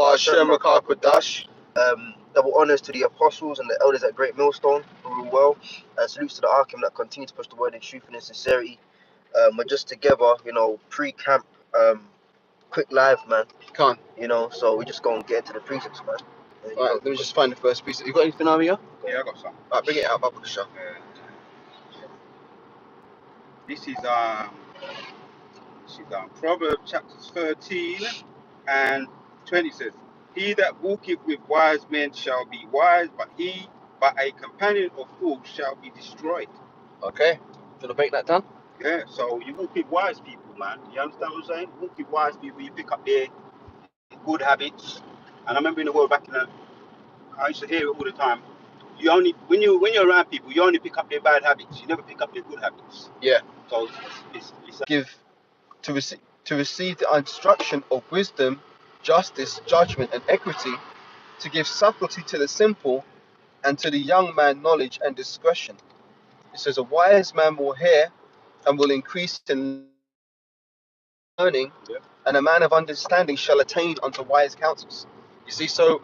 Hashem Kodash. Double honors to the apostles and the elders at Great Millstone who rule well. Salutes to the Arkham that continue to push the word in truth and in sincerity. We're just together, pre-camp, quick live, man. Can't. So we just go and get into the precepts, man. Alright, let me just find the first precept. You got anything, Amir? Yeah, I got some. Alright, bring it out, Babakasha. This is Proverbs chapter 13 and 20 says, "He that walketh with wise men shall be wise, but a companion of fools shall be destroyed." Okay. Do you want to break that down? Yeah, so you walk with wise people, man. You understand what I'm saying? Walk with wise people, you pick up their good habits. And I remember in the world back in I used to hear it all the time. You only when you're around people, you only pick up their bad habits. You never pick up their good habits. Yeah. So it's to receive the instruction of wisdom, justice, judgment, and equity, to give subtlety to the simple, and to the young man knowledge and discretion. It says, a wise man will hear and will increase in learning, and a man of understanding shall attain unto wise counsels. You see, so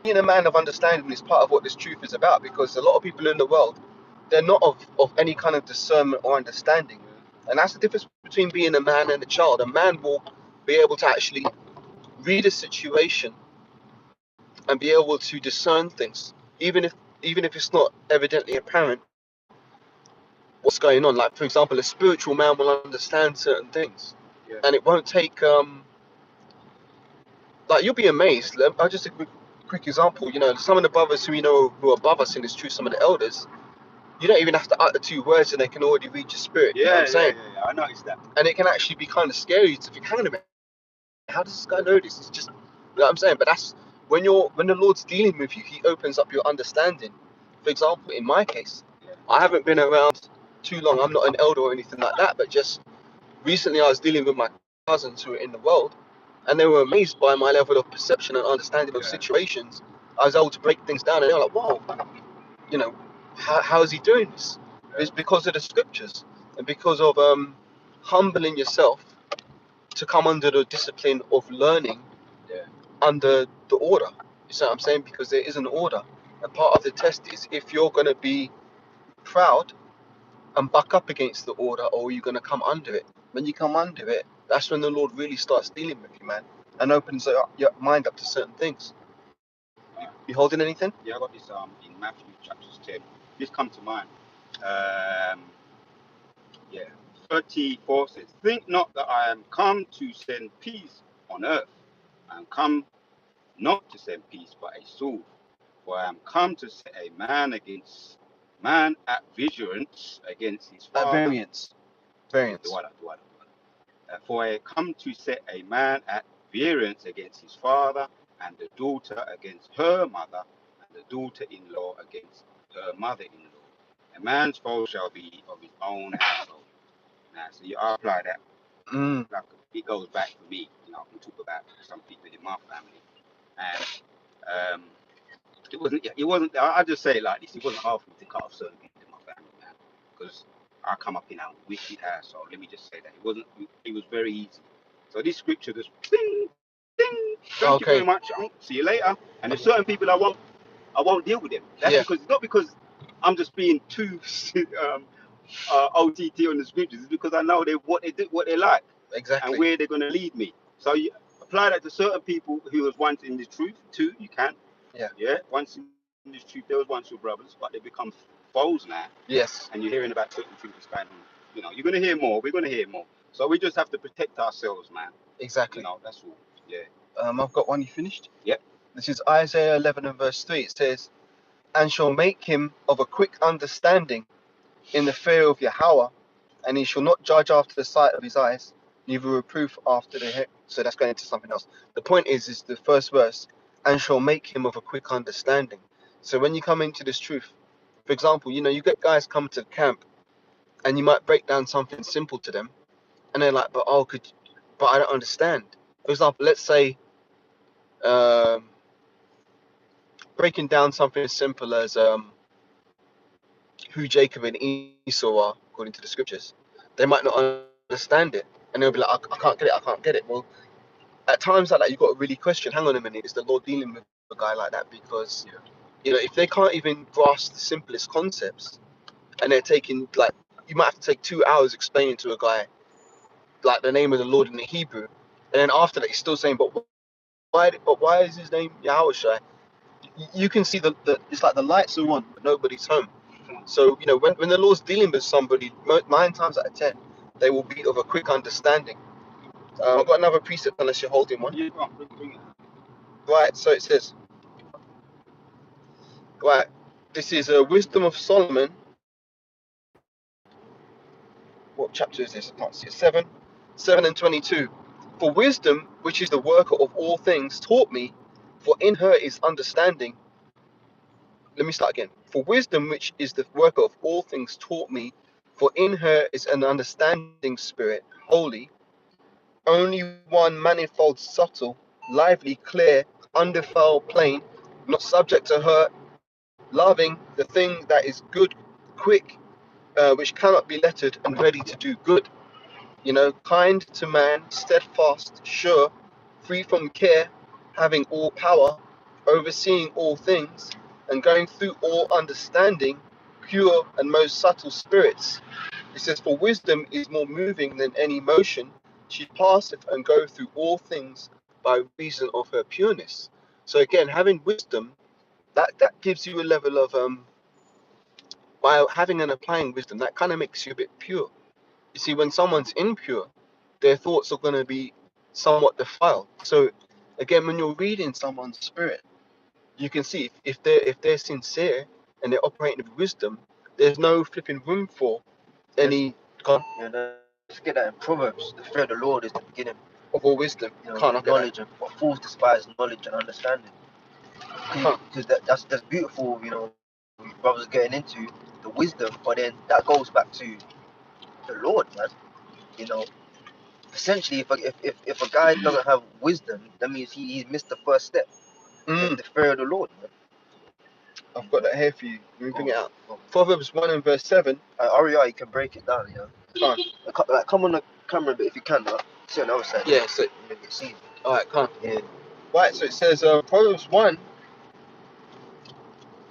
being a man of understanding is part of what this truth is about, because a lot of people in the world, they're not of any kind of discernment or understanding. And that's the difference between being a man and a child. A man will be able to actually read a situation and be able to discern things, even if it's not evidently apparent what's going on. Like, for example, a spiritual man will understand certain things, and it won't take like, you'll be amazed. I'll just a quick example. Some of the brothers who who are above us in this truth, some of the elders, you don't even have to utter 2 words and they can already read your spirit. You know what I'm saying? Yeah, I noticed that. And it can actually be kind of scary to think, hang on a minute, how does this guy know this? It's just, you know what I'm saying? But that's when the Lord's dealing with you, he opens up your understanding. For example, in my case, I haven't been around too long. I'm not an elder or anything like that, but just recently I was dealing with my cousins who are in the world, and they were amazed by my level of perception and understanding of situations. I was able to break things down, and they were like, "Whoa, how is he doing this?" It's because of the scriptures and because of humbling yourself to come under the discipline of learning under the order. You see what I'm saying? Because there is an order, and part of the test is if you're going to be proud and buck up against the order, or you're going to come under it. When you come under it, that's when the Lord really starts dealing with you, man, and opens your mind up to certain things. You holding anything? Yeah, I got this in Matthew chapter 10. This come to mind. 34 says, "Think not that I am come to send peace on earth. I am come not to send peace, but a sword. For I am come to set a man against man at vigilance against his father." Variance. For I come to set a man at variance against his father, and the daughter against her mother, and the daughter-in-law against her mother-in-law. A man's foe shall be of his own household. Now, so you apply that. Like, it goes back for me. We talk about some people in my family, and it wasn't. I just say it like this. It wasn't hard for me to cut off certain people in my family, man, because I come up in a wicked household. Let me just say that it was very easy. So this scripture just ding, ding. Thank you very much. See you later. And there's certain people I won't deal with them. That's because it's not because I'm just being too OTT on the scriptures. It's because I know what they like, exactly, and where they're going to lead me. So you apply that to certain people who was once in the truth too. You can. Yeah. Once in this truth, there was once your brothers, but they become foes now. Yes. And you're hearing about certain things going on. You're going to hear more. We're going to hear more. So we just have to protect ourselves, man. Exactly. That's all. Yeah. I've got one. You finished? Yep. This is Isaiah 11 and verse 3. It says, "And shall make him of a quick understanding in the fear of Yahweh, and he shall not judge after the sight of his eyes, neither reprove after the head." So that's going into something else. The point is the first verse, "and shall make him of a quick understanding." So when you come into this truth, for example, you get guys come to camp, and you might break down something simple to them, and they're like, but I don't understand. For example, let's say breaking down something as simple as who Jacob and Esau are according to the scriptures. They might not understand it, and they'll be like, I can't get it. Well, at times like that, you've got to really question, hang on a minute, is the Lord dealing with a guy like that? Because, you know, if they can't even grasp the simplest concepts and they're taking, like, you might have to take 2 hours explaining to a guy, like, the name of the Lord in the Hebrew. And then after that, he's still saying, but why is his name Yahushua? You can see the it's like the lights are on, but nobody's home. So, you know, when the Lord's dealing with somebody, 9 times out of 10, they will be of a quick understanding. I've got another precept unless you're holding one. You can't bring it. Right, so it says, right, this is Wisdom of Solomon. What chapter is this? I can't see it. 7 and 22. For wisdom, which is the worker of all things, taught me, for in her is understanding. Let me start again. For wisdom, which is the worker of all things, taught me, for in her is an understanding spirit, holy, only one, manifold, subtle, lively, clear, undefiled, plain, not subject to her, loving the thing that is good, quick, which cannot be lettered, and ready to do good. You know, kind to man, steadfast, sure, free from care, having all power, overseeing all things, and going through all understanding, pure and most subtle spirits. It says, for wisdom is more moving than any motion. She passeth and goeth through all things by reason of her pureness. So again, having wisdom, that gives you a level of by having and applying wisdom, that kind of makes you a bit pure. You see, when someone's impure, their thoughts are going to be somewhat defiled. So again, when you're reading someone's spirit, you can see if they're sincere and they're operating with wisdom, there's no flipping room for any Let's get that in Proverbs. The fear of the Lord is the beginning, of all wisdom. you know, Can't knock it knowledge, and what fools despise knowledge and understanding. Can't. Because that's beautiful, you know. Brothers getting into the wisdom, but then that goes back to the Lord, man. You know, essentially, if a guy doesn't have wisdom, that means he's missed the first step. The fear of the Lord, man. I've got that here for you. Let me bring it out. Proverbs 1 and verse 7. REI, you can break it down, you know. Can't. Like, come on the camera a bit if you can, like, see on the other side. Yeah, so, You can see. alright, can't. Yeah. Right, so it says Proverbs 1.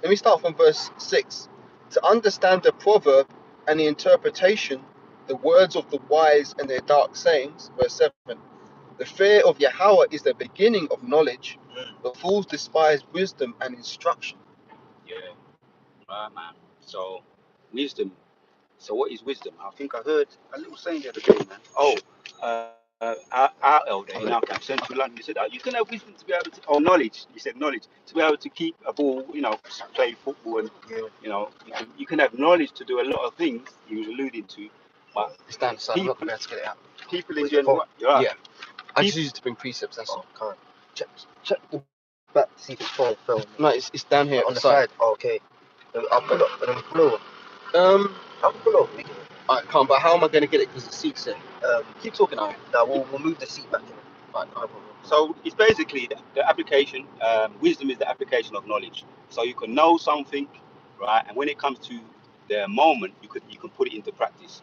Let me start from verse 6. To understand the proverb and the interpretation, the words of the wise and their dark sayings. Verse 7. The fear of Yahweh is the beginning of knowledge. The fools despise wisdom and instruction. Yeah, right, man. So, wisdom. So, what is wisdom? I think I heard a little saying the other day, man. Oh, our elder in our camp, Central London, he said, you can have wisdom to be able to, or knowledge. He said knowledge to be able to keep a ball, you know, play football, and you know, you can have knowledge to do a lot of things. He was alluding to, but Stand aside, I'm not going to be able to get it out. people in general, yeah. I just use it to bring precepts, that's all. Can't. Check the back to see if it's fell. No, it's down here On the side. Oh, okay. I'll pull up and then pull over. I'll pull over. I can't, but how am I going to get it because the seat's there? Keep talking out. No, we'll move the seat back in. Right, no problem. So it's basically the application. Wisdom is the application of knowledge. So you can know something, right? And when it comes to the moment, you can put it into practice.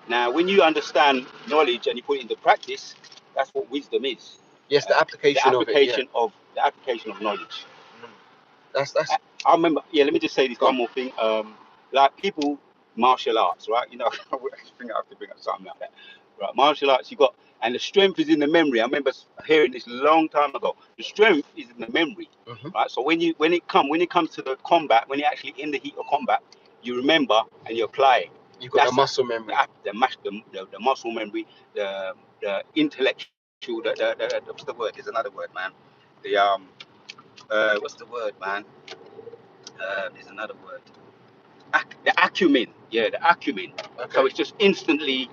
Now, when you understand knowledge and you put it into practice, that's what wisdom is. Yes, the application of it. Yeah. The application of knowledge. That's. I remember. Yeah, let me just say this one more thing. Like people, martial arts, right? You know, I think I have to bring up something like that. Right, martial arts. You got, and the strength is in the memory. I remember hearing this a long time ago. The strength is in the memory, right? So when it comes to the combat, when you're actually in the heat of combat, you remember and you apply it. You've got the muscle memory. The muscle memory, the intellectual. What's the word? There's another word, man. What's the word, man? There's another word. The acumen. Yeah, the acumen. Okay. So it's just instantly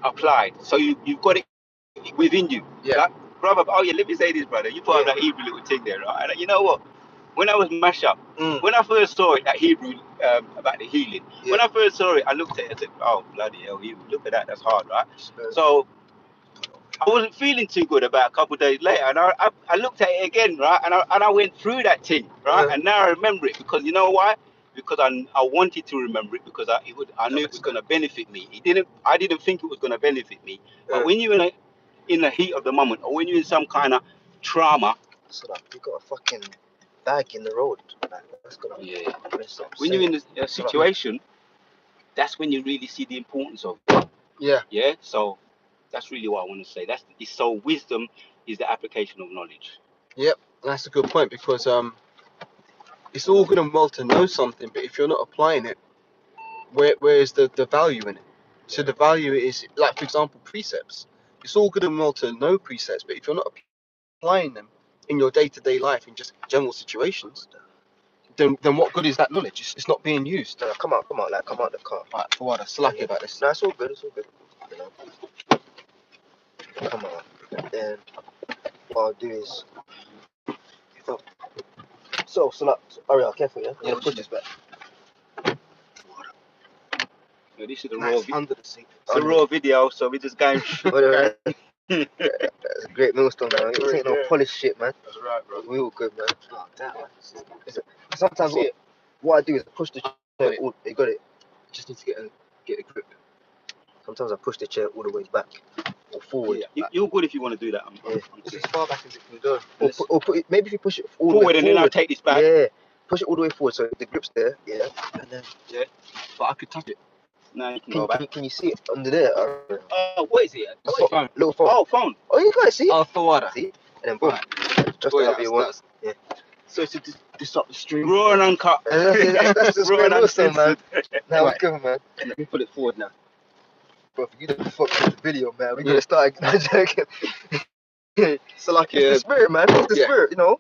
applied. So you've got it within you. Yeah. Like, brother, oh yeah, let me say this, brother. You put up that Hebrew little thing there, right? And you know what? When I was mashed up, when I first saw it, that Hebrew about the healing, when I first saw it, I looked at it and said, oh, bloody hell, Hebrew, look at that, that's hard, right? So I wasn't feeling too good about a couple of days later, and I looked at it again, right? And I went through that thing, right? And now I remember it because you know why? Because I wanted to remember it because I knew it was going to benefit me. I didn't think it was going to benefit me. But when you're in the heat of the moment, or when you're in some kind of trauma. So like, you got a fucking bag in the road. Like, that's gonna Yeah. mess up. When you're in a situation, that's when you really see the importance of it. Yeah. Yeah. So that's really what I want to say. So wisdom is the application of knowledge. Yep. That's a good point, because it's all good and well to know something, but if you're not applying it, where is the value in it? So the value is, like, for example, precepts. It's all good and well to know precepts, but if you're not applying them in your day-to-day life, in just general situations, then what good is that knowledge? It's not being used. No, come out the car. Right, for what? I'm slacky about this. No, it's all good. It's all good. You know, come on. And what I'll do is, so like, hurry up, careful, yeah. Yeah, Push this back. So this is the Nice, raw. under the seat. It's a raw video, so we're just going. Whatever. That's a great millstone, man. It ain't no polished shit, man. That's right, bro. We all good, man. Oh, damn. Sometimes what I do is push the chair. Got it. You got it. Just need to get a grip. Sometimes I push the chair all the way back or forward. You're good if you want to do that. It's as far back as it can go. Or put it, maybe if you push it all the Forward, way and then I'll take this back. Yeah, push it all the way forward so the grip's there. Yeah, and then But I could touch it. Now you can go back. can you see it under there? What is it? Phone. Little phone. Oh, phone. Oh, you can't see. Oh, for water. See, and then boom, Right. just Boy, whatever you want. that's- So to disrupt the stream. Raw and uncut. And that's just Raw great and millstone, man. uncensored. Now Right. it's good, man. Let me put it forward now. Bro, if you don't fuck with the video, man, we're gonna start joking. So like, It's the spirit, man. It's the Yeah. spirit, you know.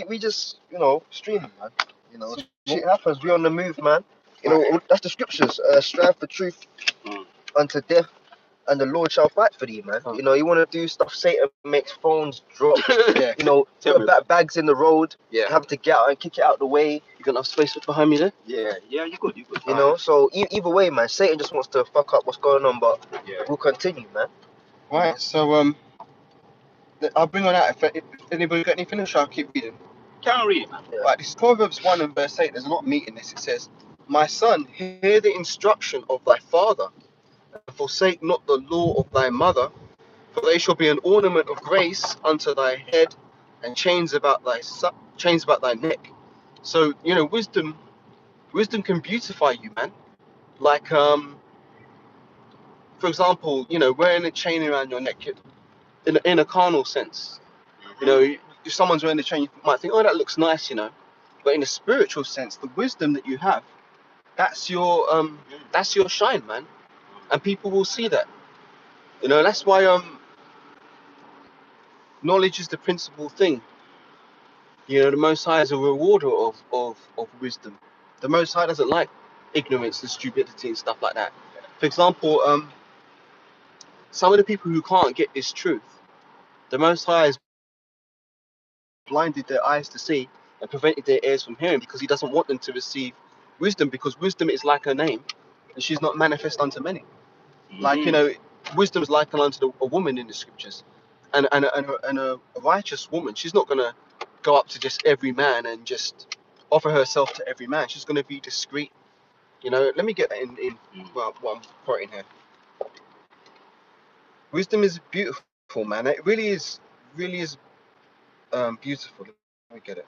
We just, streaming, man. You know, shit happens. We on the move, man. You know, that's the scriptures. Strive for truth unto death, and the Lord shall fight for thee, man. Oh. You know, you want to do stuff. Satan makes phones drop. yeah, You know, Tell put bags in the road. yeah. Have to get out and kick it out the way. You got enough space behind me there? Yeah. Yeah, you good. You know, so either way, man. Satan just wants to fuck up what's going on, but Yeah. we'll continue, man. Right. So I'll bring on out. If anybody got anything, or shall I keep reading? Can't read it, man. Yeah. Right. This is Proverbs 1 and verse 8. There's a lot of meat in this. It says, "My son, hear the instruction of thy father, and forsake not the law of thy mother, for they shall be an ornament of grace unto thy head, and chains about thy neck." So wisdom can beautify you, man. Like for example, wearing a chain around your neck, in a carnal sense. If someone's wearing a chain, you might think, oh, that looks nice, But in a spiritual sense, the wisdom that you have, that's your shine, man. And people will see that. That's why knowledge is the principal thing. The Most High is a rewarder of wisdom. The Most High doesn't like ignorance and stupidity and stuff like that. For example, some of the people who can't get this truth, the Most High has blinded their eyes to see and prevented their ears from hearing, because he doesn't want them to receive wisdom, because wisdom is like her name, and she's not manifest unto many. Like, wisdom is likened unto a woman in the scriptures, and a righteous woman, she's not going to go up to just every man and just offer herself to every man. She's going to be discreet. Let me get that in what I'm quoting here. Wisdom is beautiful, man. It really is beautiful. Let me get it.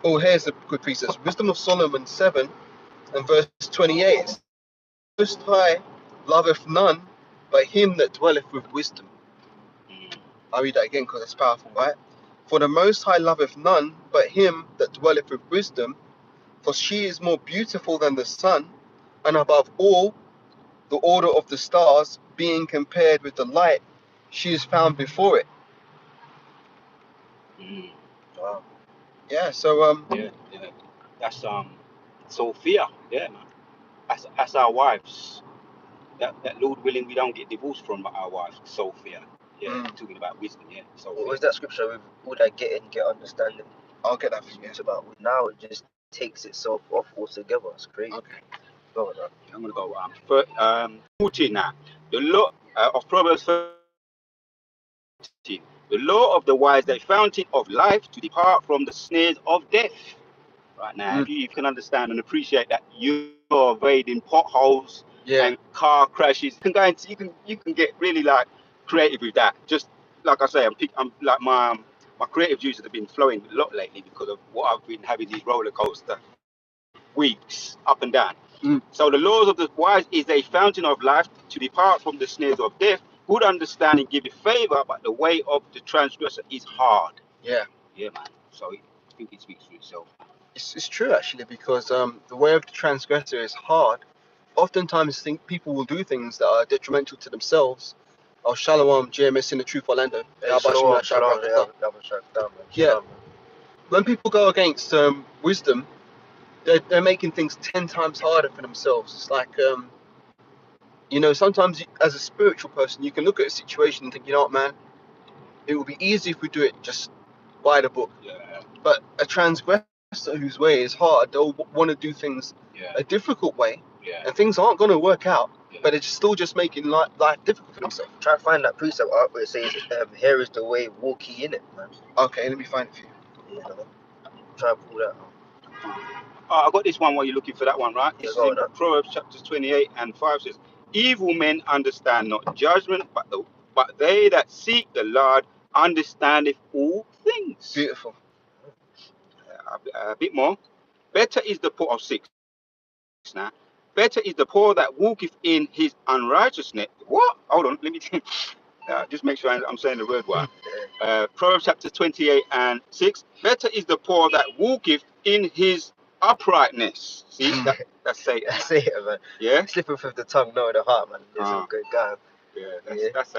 Oh, here's a good precept. Wisdom of Solomon 7 and verse 28. Most High loveth none but him that dwelleth with wisdom. I'll read that again because it's powerful, right? For the Most High loveth none but him that dwelleth with wisdom, for she is more beautiful than the sun, and above all the order of the stars, being compared with the light, she is found before it. Wow. Yeah, so Yeah. That's Sophia. Yeah, man. That's our wives. That Lord willing, we don't get divorced from our wives, Sophia. Yeah, talking about wisdom. Yeah. So What was that scripture with all that getting, get understanding? I'll get that for you. It's about now it just takes itself off altogether. It's crazy. Okay. Go with that. I'm gonna go 14 now. The law of Proverbs 13. The law of the wise, the fountain of life, to depart from the snares of death. right now. If you can understand and appreciate that you're avoiding potholes Yeah. and car crashes, you can get really like creative with that. Just like I say, I'm like my creative juices have been flowing a lot lately because of what I've been having these roller coaster weeks up and down. So the laws of the wise is a fountain of life to depart from the snares of death. Good understanding giveth favor, but the way of the transgressor is hard. Yeah. Yeah, man. So I think it speaks for itself. It's true actually, because the way of the transgressor is hard. Oftentimes, people will do things that are detrimental to themselves. Oh, Shalom, GMS in the Truth Orlando. Hey, shalom, shalom, man. Yeah. Shalom, man. When people go against wisdom, they're making things 10 times harder for themselves. It's like, sometimes as a spiritual person, you can look at a situation and think, you know what, man, it would be easy if we do it just by the book. Yeah, But a transgressor whose way is hard, they'll want to do things yeah, a difficult way, yeah. and things aren't going to work out. Yeah. But it's still just making life difficult for themselves. Try to find that precept out where it says, here is the way, walk ye in it, man. Okay, let me find it for you. You know, try to pull that out. I got this one while you're looking for that one, right? This Yeah, is go in on, huh? Proverbs chapter 28 and 5 says, evil men understand not judgment, but they that seek the Lord understandeth all things. Beautiful. A bit more. Better is the poor of 6 now. Better is the poor that walketh in his unrighteousness. What? Hold on, let me just make sure I'm saying the word right. Proverbs chapter 28 and 6. Better is the poor that walketh in his uprightness. See, that's Satan. That's it, man. Yeah. Slipping with the tongue, knowing the heart, man. This is a good guy. Yeah, that's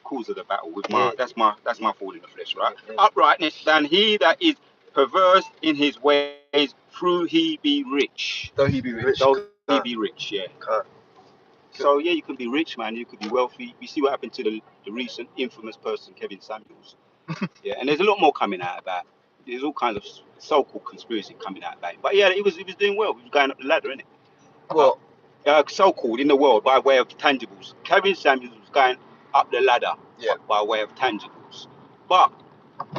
cause of the battle with Yeah. that's my fall in the flesh, right? Yeah. Uprightness than he that is perverse in his ways, through he be rich. Though he be rich. Though he be rich, yeah. Can't. So yeah, you can be rich, man. You could be wealthy. You see what happened to the recent infamous person, Kevin Samuels. Yeah, and there's a lot more coming out about. There's all kinds of so-called conspiracy coming out about it. But yeah, he was doing well. He was going up the ladder, innit? Well, So-called in the world by way of tangibles. Kevin Samuels was going up the ladder, yeah. by way of tangibles. But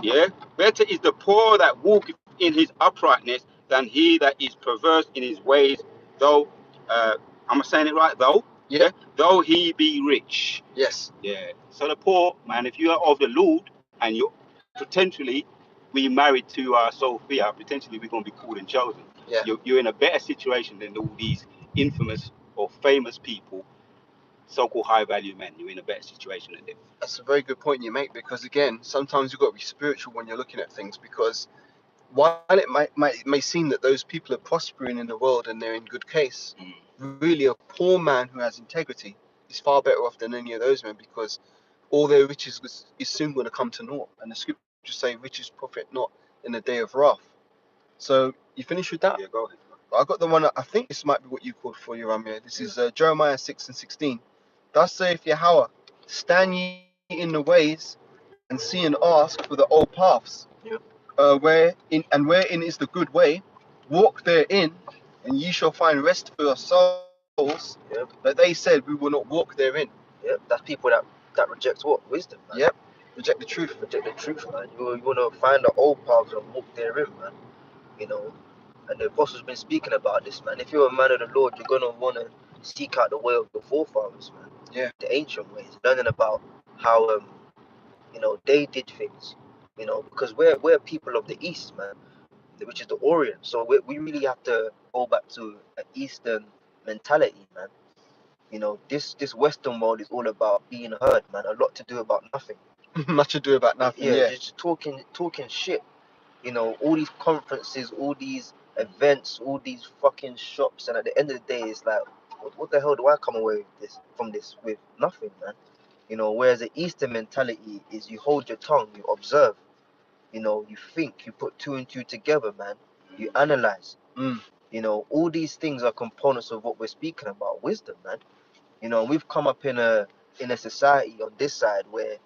yeah, better is the poor that walketh in his uprightness than he that is perverse in his ways, though am I saying it right? Though? Yeah. Though he be rich. Yes. Yeah. So the poor, man, if you are of the Lord and you're potentially we married to Sophia, potentially we're going to be called and chosen. Yeah. You're in a better situation than all these infamous or famous people, so-called high-value men. You're in a better situation than them. That's a very good point you make, because again, sometimes you've got to be spiritual when you're looking at things, because while it may seem that those people are prospering in the world and they're in good case, really a poor man who has integrity is far better off than any of those men, because all their riches is soon going to come to naught. And the scriptures say riches profit not in the day of wrath. So you finish with that? Yeah, go ahead. I got the one, I think this might be what you called for, Yaramir. This is Jeremiah 6 and 16. Thus saith Yahweh, stand ye in the ways and see and ask for the old paths, wherein is the good way, walk therein, and ye shall find rest for your souls. Yep. But they said, we will not walk therein. Yep. That's people that reject what? Wisdom, man. Yep. Reject the truth. Reject the truth, man. You want to find the old paths and walk therein, man. You know, and the apostles been speaking about this, man. If you're a man of the Lord, you're gonna want to seek out the way of the forefathers, man. Yeah. The ancient ways, learning about how they did things, because we're people of the East, man, which is the Orient. So we really have to go back to an Eastern mentality, man. This Western world is all about being heard, man. A lot to do about nothing. Much ado about nothing. Yeah. Just talking shit. All these conferences, all these events, all these fucking shops, and at the end of the day, it's like, what the hell do I come away from this with? Nothing, man. Whereas the Eastern mentality is you hold your tongue, you observe, you think, you put two and two together, man. You analyze. All these things are components of what we're speaking about, wisdom, man. We've come up in a society on this side where,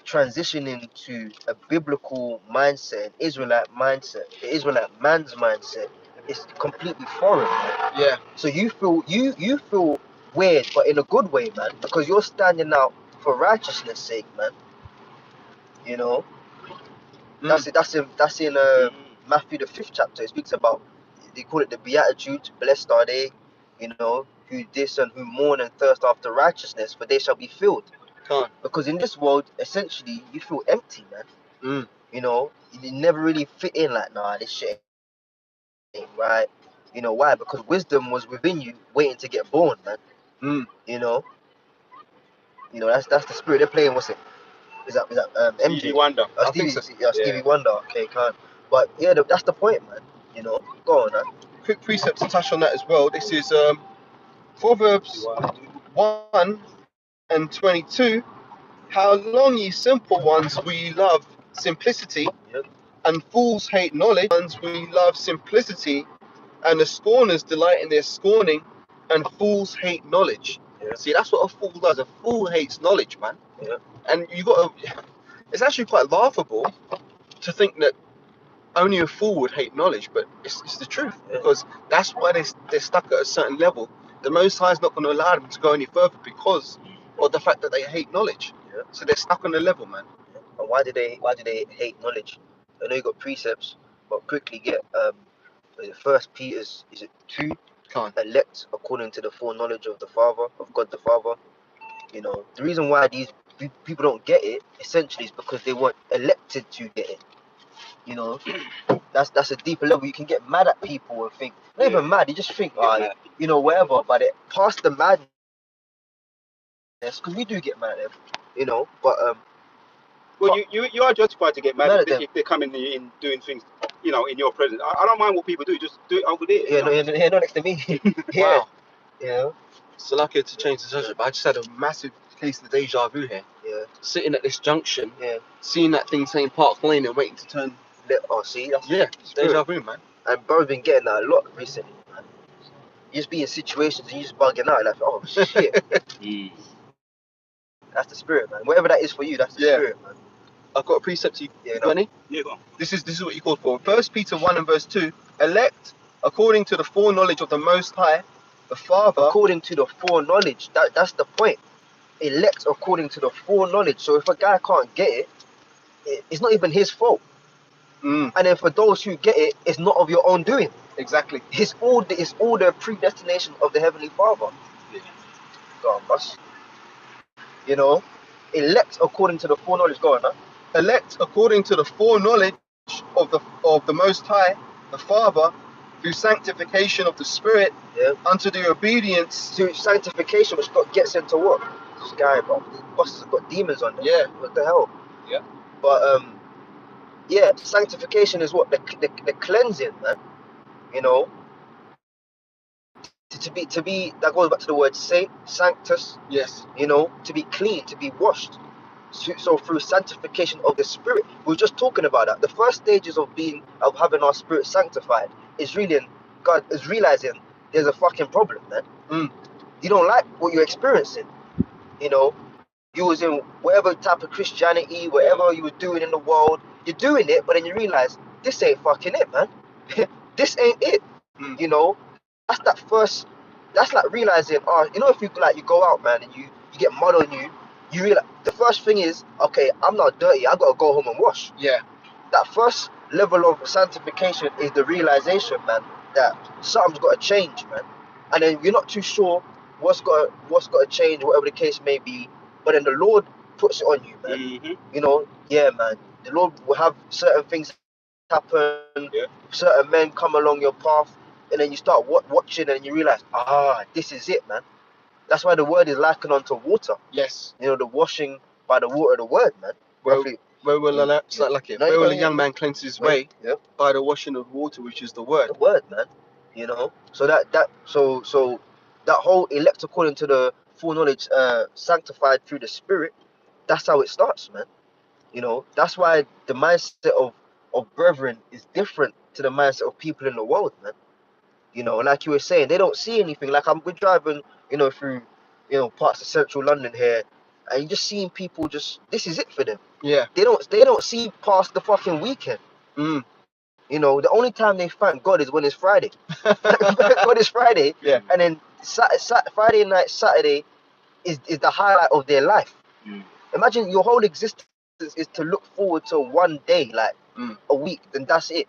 transitioning to a biblical mindset, Israelite mindset, the Israelite man's mindset is completely foreign, man. Yeah. So you feel weird, but in a good way, man, because you're standing out for righteousness' sake, man. That's in Matthew the 5th chapter, it speaks about, they call it the Beatitudes. Blessed are they, you know, who this and who mourn and thirst after righteousness, for they shall be filled. Can't. Because in this world, essentially, you feel empty, man. Mm. You know, you never really fit in. Like, nah, this shit ain't right. You know why? Because wisdom was within you, waiting to get born, man. Mm. You know, that's the spirit they're playing. What's it? Is that Stevie MJ? Wonder. I Stevie, think so. yeah, Stevie Wonder. Okay, can't. But yeah, that's the point, man. You know, go on, man. Quick precept to touch on that as well. This is Proverbs 1:22. How long, ye simple ones, will ye love simplicity, Yep. and fools hate knowledge. Ones will ye love simplicity, and the scorners delight in their scorning, and fools hate knowledge. Yeah. See, that's what a fool does. A fool hates knowledge, man. Yeah. And you got to. It's actually quite laughable to think that only a fool would hate knowledge, but it's the truth, Yeah. because that's why they're stuck at a certain level. The Most High is not going to allow them to go any further because of the fact that they hate knowledge. Yeah. So they're stuck on the level, man. And why do they hate knowledge? I know you got precepts, but quickly get First Peter's, is it 2? Can't. Elect according to the foreknowledge of the Father, of God the Father. You know, the reason why these people don't get it essentially is because they weren't elected to get it. You know, that's a deeper level. You can get mad at people and think, not even mad, you just think, you know, whatever. But it past the madness, because we do get mad at them, you know. But Well, you are justified to get mad Mad if at them. if they're coming in doing things, you know, in your presence. I don't mind what people do. Just do it over there. yeah, no, yeah, not next to me. Yeah, Wow. you know, So lucky to change the subject, but I just had a massive case of deja vu here. yeah, Sitting at this junction, yeah. seeing that thing saying Park Lane and waiting to turn. Oh, see, that's Yeah, spirit. deja vu, man. And bro's been getting that a lot recently, man. You just be in situations and you just bugging out, like, oh shit, Mm. that's the spirit, man. Whatever that is for you, that's the Yeah. spirit, man. I've got a precept to you. Yeah, You got any? Yeah, go on. This is what you called for. 1 Peter 1:2. Elect according to the foreknowledge of the Most High, the Father. According to the foreknowledge, that's the point. Elect according to the foreknowledge. So if a guy can't get it, it's not even his fault. Mm, And then for those who get it, it's not of your own doing. exactly. It's all the predestination of the Heavenly Father. Yeah. Go on, boss. You know, elect according to the foreknowledge. Go on, huh? Elect according to the foreknowledge of the Most High, the Father, through sanctification of the Spirit, Yeah. unto the obedience. To sanctification, which gets into what? This guy, bro. This boss has got demons on them. Yeah. What the hell? Yeah. But yeah, sanctification is what the cleansing, man. You know, to be that goes back to the word saint, sanctus. Yes. You know, to be clean, to be washed. So through sanctification of the spirit, we were just talking about that. The first stages of having our spirit sanctified is God is realizing there's a fucking problem, man. Mm. You don't like what you're experiencing. You know, you was in whatever type of Christianity, whatever you were doing in the world, you're doing it, but then you realize this ain't fucking it, man. This ain't it. Mm. You know, that's like realizing, you know, if you like you go out, man, and you get mud on you, you realize the first thing is, okay, I'm not dirty, I gotta go home and wash. Yeah. That first level of sanctification is the realization, man, that something's gotta change, man. And then you're not too sure what's gotta change, whatever the case may be, but then the Lord puts it on you, man. Mm-hmm. You know, yeah, man. The Lord will have certain things happen, Yeah. certain men come along your path, and then you start watching and you realize, this is it, man. That's why the word is likened unto water. Yes. You know, the washing by the water of the word, man. Well, Roughly, where will Yeah. it's not like it. No, Where you will go a young ahead. man cleanse his way? yeah, By the washing of water, which is the word. the word, man. You know, so so that whole elect according to the full knowledge, sanctified through the Spirit. That's how it starts, man. You know, that's why the mindset of brethren is different to the mindset of people in the world, man. You know, like you were saying, they don't see anything. Like we're driving, you know, through, you know, parts of central London here, and you're just seeing people this is it for them. Yeah. They don't see past the fucking weekend. Mm. You know, the only time they thank God is when it's Friday. God is Friday, Yeah. and then Friday night, Saturday is the highlight of their life. Mm. Imagine your whole existence is to look forward to one day, like Mm. a week, then that's it.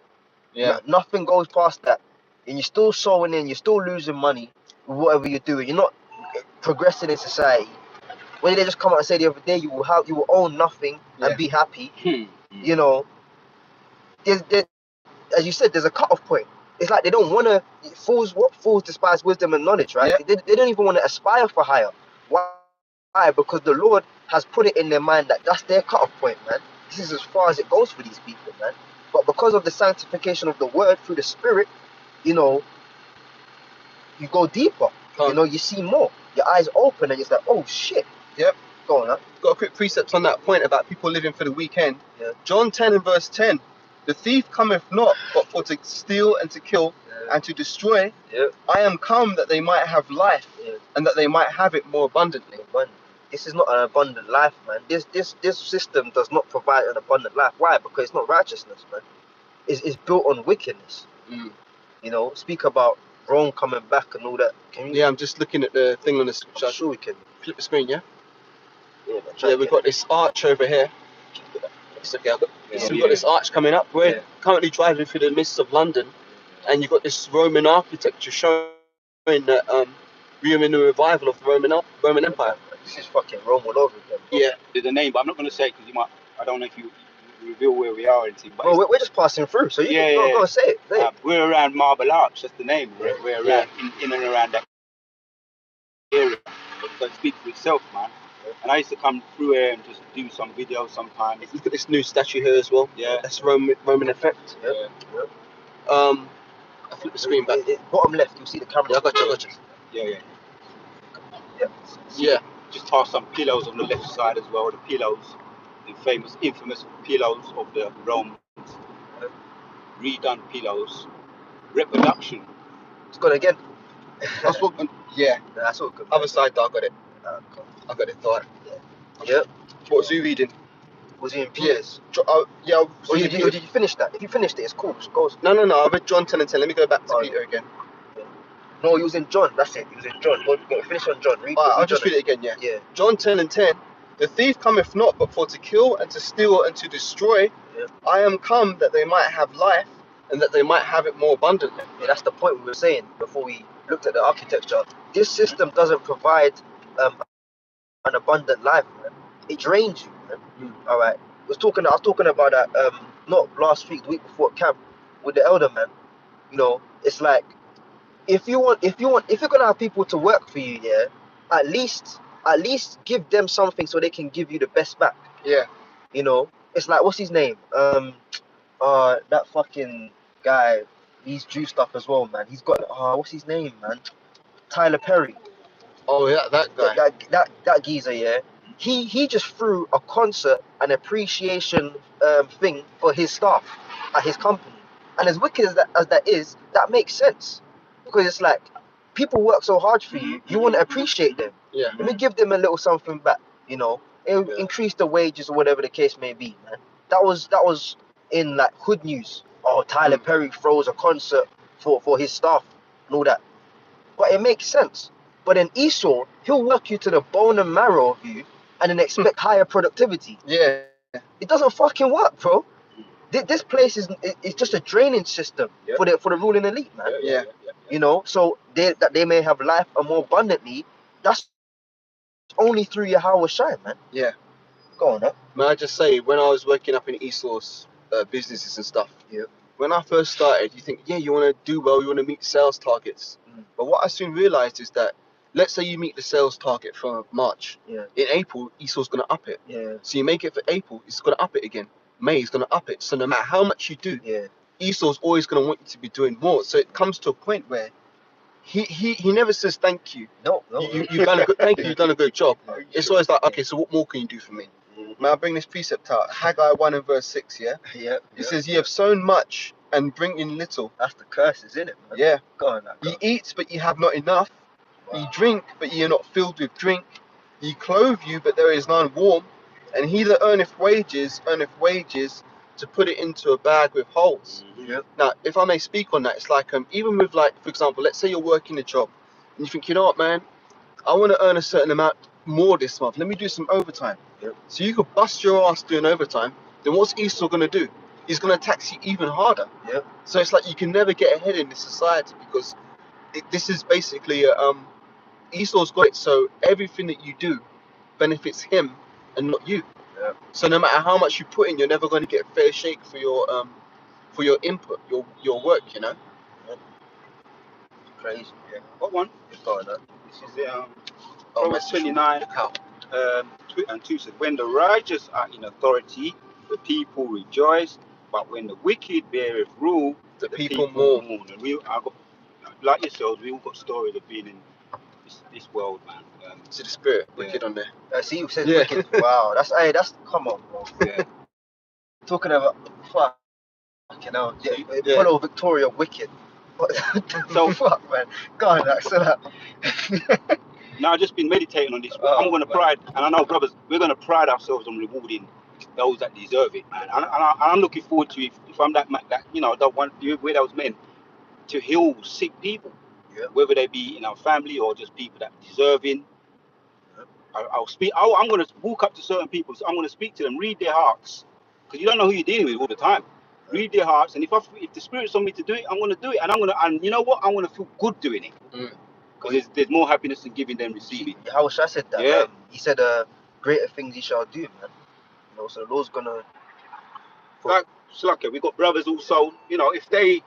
Yeah. Nothing goes past that, and you're still sowing in. You're still losing money with whatever you're doing. You're not progressing in society. When they just come out and say the other day, you will own nothing Yeah. and be happy. Hmm. You know, there, as you said, there's a cutoff point. It's like they don't want to. Fools despise wisdom and knowledge, right? Yeah. They don't even want to aspire for higher. Why? Because the Lord has put it in their mind that that's their cutoff point, man. This is as far as it goes for these people, man. But because of the sanctification of the Word through the Spirit, you know, you go deeper. You know, you see more. Your eyes open, and it's like, oh shit. Yep. Go on, man. Got a quick precept on that point about people living for the weekend. Yeah. John 10 and verse 10. The thief cometh not but for to steal and to kill Yeah. and to destroy. Yeah. I am come that they might have life Yeah. and that they might have it more abundantly. Abundant. This is not an abundant life, man. This system does not provide an abundant life. Why? Because it's not righteousness, man. It's built on wickedness. Mm. You know, speak about Rome coming back and all that. Can you? Yeah, I'm just looking at the thing on the screen. I'm sure we can. Flip the screen, yeah? Yeah, man, try Yeah, and we've get got this arch over here. It's okay, so we've Yeah. got this arch coming up. We're Yeah. currently driving through the midst of London, and you've got this Roman architecture showing that we are in the revival of the Roman Empire. This is fucking Rome all over again. Bro. Yeah. There's a name, but I'm not going to say it because you might. I don't know if you reveal where we are or anything. But Bro, we're just passing through, so you Yeah, can go, yeah. go and say it. Say it. we're around Marble Arch. That's the name. Yeah. We're around in and around that area. So it speaks for itself, man. And I used to come through here and just do some videos sometimes. Look at this new statue here as well. Yeah. That's Roman effect. Yeah. I flip the screen back. Bottom left, you'll see the camera. Yeah, I got you. Yeah. Yeah. Just toss some pillows on the left side as well. The pillows, the infamous pillows of the Romans, redone pillows, reproduction. It's gone again. That's what. Yeah. That's all good. Other side, I got it. Cool. I got it. Thought. Yeah. What was you reading? Was he in Peters? Yeah. Or did you finish that? If you finished it, it's cool. Just go. No. I read John 10 and 10. Let me go back to Oh, Peter again. No, he was in John. That's it. He was in John. Go finish on John. Read. I'll read just John. read it again. Yeah. Yeah. John 10 and 10. The thief cometh not but for to kill and to steal and to destroy. Yeah. I am come that they might have life and that they might have it more abundantly. Yeah, that's the point we were saying before we looked at the architecture. This system doesn't provide an abundant life, man. It drains you, man. All right. I was talking about that not last week, the week before camp with the elder man. You know, it's like if you're gonna have people to work for you, yeah, at least give them something so they can give you the best back. Yeah. You know, it's like what's his name? That fucking guy. He's juiced up as well, man. He's got what's his name, man? Tyler Perry. Oh yeah, that guy. That geezer, yeah. He just threw a concert, an appreciation thing for his staff at his company. And as wicked as that is, that makes sense. Because it's like people work so hard for you, you want to appreciate them. Yeah. Let me give them a little something back, you know. Increase the wages or whatever the case may be, man. That was in like hood news. Oh, Tyler Perry throws a concert for his staff and all that. But it makes sense. But in Esau, he'll work you to the bone and marrow of you and then expect higher productivity. Yeah. It doesn't fucking work, bro. This place is just a drainage system for the ruling elite, man. Yeah. You know, so that they may have life and more abundantly. That's only through your Yahweh Shai, man. Yeah. Go on, man. May I just say, when I was working up in Esau's businesses and stuff, when I first started, you think, you want to do well, you want to meet sales targets. But what I soon realized is that, let's say you meet the sales target for March. Yeah. In April, Esau's going to up it. Yeah. So you make it for April, it's going to up it again. May is going to up it. So no matter how much you do, Esau's always going to want you to be doing more. So it comes to a point where he never says thank you. No. You've done a good, thank you. You've done a good job. It's always like, okay, so what more can you do for me? May I bring this precept out? Haggai 1 and verse 6. Yeah. It says, "Ye have sown much and bring in little." That's the curse, isn't it, man? Yeah. Go on, man. Ye eat, but ye have not enough. Wow. Ye drink, but ye are not filled with drink. Ye clothe you, but there is none warm. And he that earneth wages to put it into a bag with holes. Yeah. Now, if I may speak on that, it's like even with like, for example, let's say you're working a job and you think, you know what, man, I want to earn a certain amount more this month. Let me do some overtime. Yep. So you could bust your ass doing overtime. Then what's Esau gonna do? he's going to tax you even harder. Yep. So it's like you can never get ahead in this society because this is basically Esau's got it. So everything that you do benefits him and not you. Yep. So no matter how much you put in, you're never going to get a fair shake for your input, your work. You know. Crazy. Yeah. Got one. It's going on. This is the Oh, Proverbs message from 29 the cow. 2 says, when the righteous are in authority, the people rejoice, but when the wicked beareth rule, The the people people mourn. mourn. And I got, like yourselves, we all got stories of being in this world, man. See the spirit, Yeah. wicked on there. I see you said Yeah. wicked. Wow, that's come on, bro. Yeah. Talking about fuck, you know, Yeah. follow Victoria wicked. What the So- fuck, man? God, Axel. Now I've just been meditating on this. Oh, I'm going to man. pride, and I know, brothers, we're going to pride ourselves on rewarding those that deserve it, man. And I'm looking forward to if I'm that you know, the one where those men to heal sick people, Yeah. whether they be in our family or just people that deserving. Yeah. I'll speak. I'm going to walk up to certain people. So I'm going to speak to them, read their hearts, because you don't know who you're dealing with all the time. Read their hearts, and if the spirit's on me to do it, I'm going to do it, and you know what? I'm going to feel good doing it, Mm. because there's more happiness in giving than receiving. How I said that? Yeah. He said, greater things you shall do, man. You know, so the Lord's gonna. Like Slaka, we got brothers also. You know, if they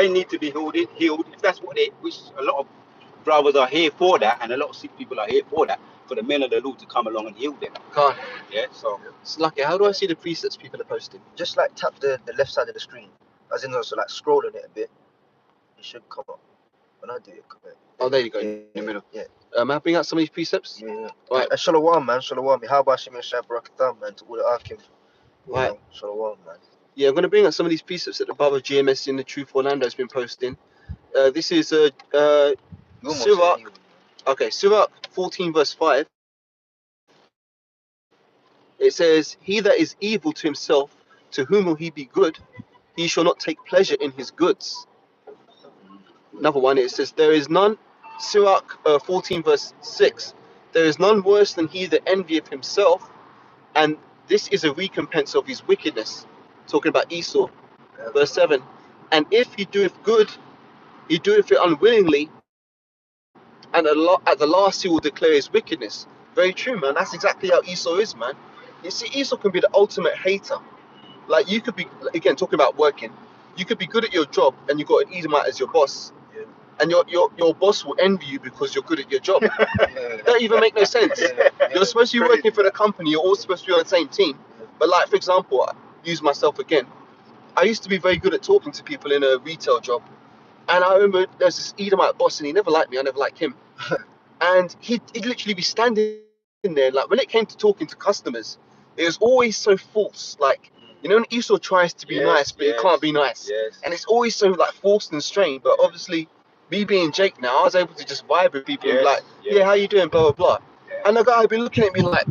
need to be healed, if that's what which a lot of brothers are here for that, and a lot of sick people are here for that, for the men of the Lord to come along and heal them. Can't. Yeah. So It's lucky. How do I see the precepts people are posting? Just like tap the left side of the screen, as in also like scrolling it a bit. It should come up. When I do it, come up. Oh, there you go, Yeah, in the middle. Yeah. May I bring out some of these precepts? Yeah. Right. Shalom, man. Shalom. How about Shem and Shabarakatam, man? To all the Arkim. Right. Shalom, man. Yeah, I'm going to bring out some of these precepts that the brother GMS in the Truth Orlando has been posting. This is You almost Surah. said you. Okay, Surah 14 verse 5. It says, "He that is evil to himself, to whom will he be good? He shall not take pleasure in his goods." Another one, it says, "There is none." Surah 14 verse 6. "There is none worse than he that envieth himself, and this is a recompense of his wickedness." Talking about Esau. Verse 7. "And if he doeth good, he doeth it unwillingly, and at the last he will declare his wickedness." Very true, man. That's exactly how Esau is, man. You see, Esau can be the ultimate hater. Like, you could be, again, talking about working, you could be good at your job and you got an Edomite as your boss, Yeah. and your boss will envy you because you're good at your job. Yeah. That even make no sense. You're supposed to be working for the company, you're all supposed to be on the same team. But like, for example, I use myself again. I used to be very good at talking to people in a retail job. And I remember there's this Edomite boss, and he never liked me, I never liked him. And he'd literally be standing there, like, when it came to talking to customers, it was always so false. Like, you know, when Esau tries to be nice, but he can't be nice. Yes. And it's always so, like, forced and strained. But obviously, me being Jake now, I was able to just vibe with people and be like, yeah, how you doing, blah, blah, blah. Yeah. And the guy would be looking at me like,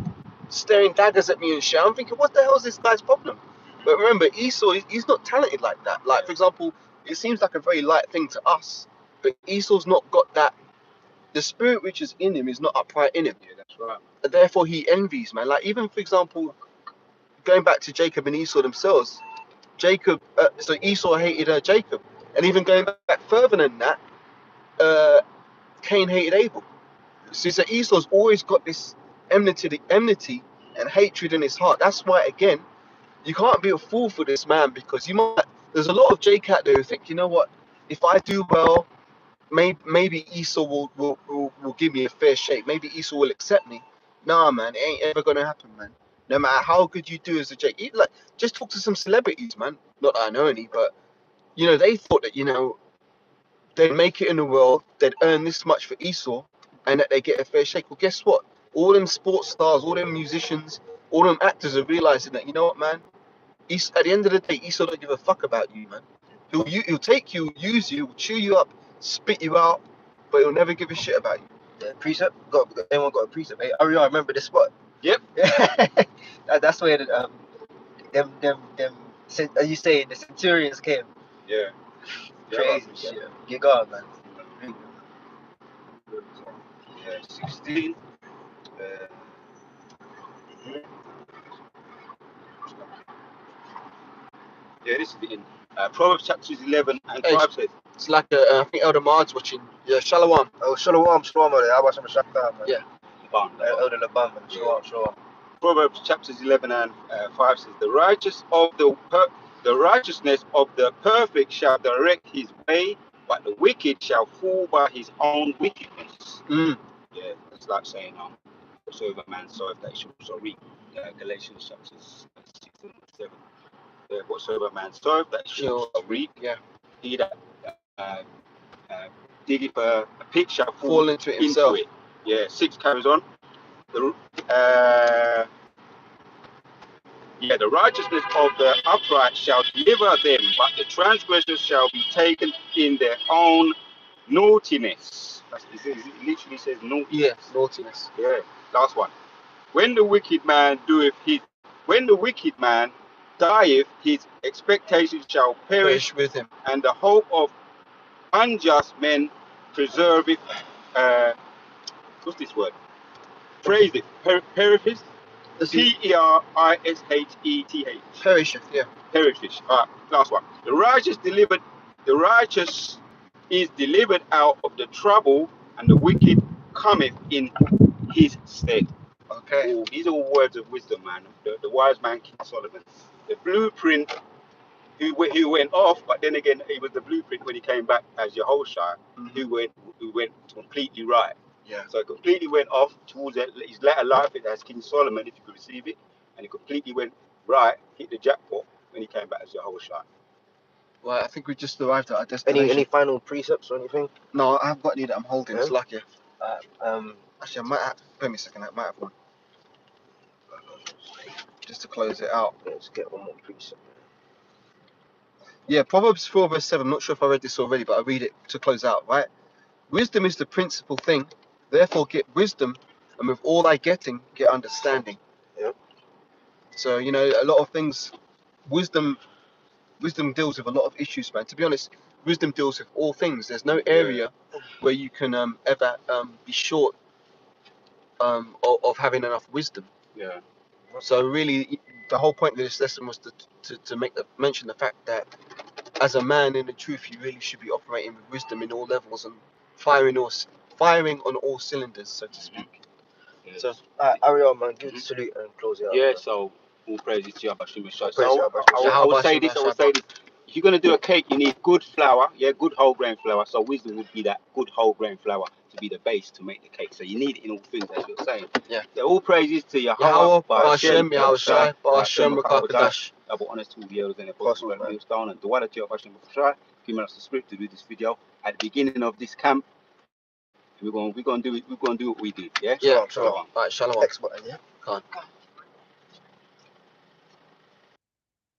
staring daggers at me and shit. I'm thinking, what the hell is this guy's problem? But remember, Esau, he's not talented like that. Like, for example, it seems like a very light thing to us, but Esau's not got that. The spirit which is in him is not upright in him. Yeah, that's right. And therefore, he envies, man. Like, even, for example, going back to Jacob and Esau themselves, so Esau hated Jacob. And even going back further than that, Cain hated Abel. So Esau's always got this enmity and hatred in his heart. That's why, again, you can't be a fool for this man, because there's a lot of Jake out there who think, you know what, if I do well, maybe Esau will give me a fair shake. Maybe Esau will accept me. Nah, man, it ain't ever gonna happen, man. No matter how good you do as a Jake. Like, just talk to some celebrities, man. Not that I know any, but you know, they thought that, you know, they'd make it in the world, they'd earn this much for Esau, and that they get a fair shake. Well, guess what? All them sports stars, all them musicians, all them actors are realizing that, you know what, man? At the end of the day, Esau don't give a fuck about you, man. He'll take you, use you, chew you up, spit you out, but he'll never give a shit about you. The precept? Anyone got a precept? Hey, Ariel, I remember this spot. Yep. That's where them as you say, the centurions came. Yeah. Crazy shit. You got it, man. Yeah, 16. Yeah, this is the end. Proverbs chapters 11 and Hey, 5 says, It's like I think Elder Mard's watching. Yeah, Shalom. Oh, Shalom, Shalom, man. How about some Shakta, man? Yeah. Elder Laban, man. Shalom, Shalom. Proverbs chapters 11 and 5 says, the righteousness of the perfect shall direct his way, but the wicked shall fall by his own wickedness. Mm. Yeah, it's like saying, whatsoever man soweth that he shall also reap. Galatians chapters 6 and 7. Yeah, whatsoever man soweth that he shall also reap. Yeah. He that diggeth a pit shall Fall into it himself. it. Yeah, 6 carries on. The righteousness of the upright shall deliver them, but the transgressors shall be taken in their own naughtiness. It literally says naughtiness. Yeah, naughtiness. Yeah, last one. When the wicked man dieth, his expectations shall perish, with him. and the hope of unjust men preserveth. What's this word? Phrase it. Perisheth. Perisheth. Perisheth, yeah. Perisheth. Last one. The righteous is delivered out of the trouble, and the wicked cometh in his stead. Okay. Oh, these are all words of wisdom, man. The wise man King Solomon. The blueprint who went off, but then again, it was the blueprint when he came back as Yehoshua, who went completely right. Yeah. So it completely went off towards his latter life as King Solomon, if you could receive it, and it completely went right, hit the jackpot when he came back as Yehoshua. Well, I think we just arrived at our destination. Any final precepts or anything? No, I haven't got any that I'm holding. Yeah? It's lucky. Actually, I might have. Wait me a second. I might have one. Just to close it out. let's get one more precept. Yeah, Proverbs 4 verse 7. I'm not sure if I read this already, but I read it to close out, right? Wisdom is the principal thing. Therefore, get wisdom, and with all thy getting, get understanding. Yep. So, you know, a lot of things, wisdom deals with a lot of issues, man. To be honest, wisdom deals with all things. There's no area where you can ever be short of having enough wisdom. Yeah. So really, the whole point of this lesson was to mention the fact that as a man in the truth, you really should be operating with wisdom in all levels and firing on all cylinders, so to speak. Yes. So, Ariel, man, give the salute and close it out. Yeah, man. so all praises to Yahweh Shemeshai. Praise So Yahweh I will say Shemeshai. this, if you're going to do a cake, you need good flour, good whole grain flour. So wisdom would be that good whole grain flour to be the base to make the cake. So you need it in all things, as you're saying. Yeah. All praises to Yahweh, Ba'ashem, Yahushai, Ba'ashem, Rakakadash. Double honors to all the elders and the apostles Possible, at man. Millstone and the Wada Yahweh Shemeshai, giving us the spirit to do this video at the beginning of this camp. We're going to do what we do. Yeah. Yeah. Shalom. All right, shalom. X button, yeah? Come on.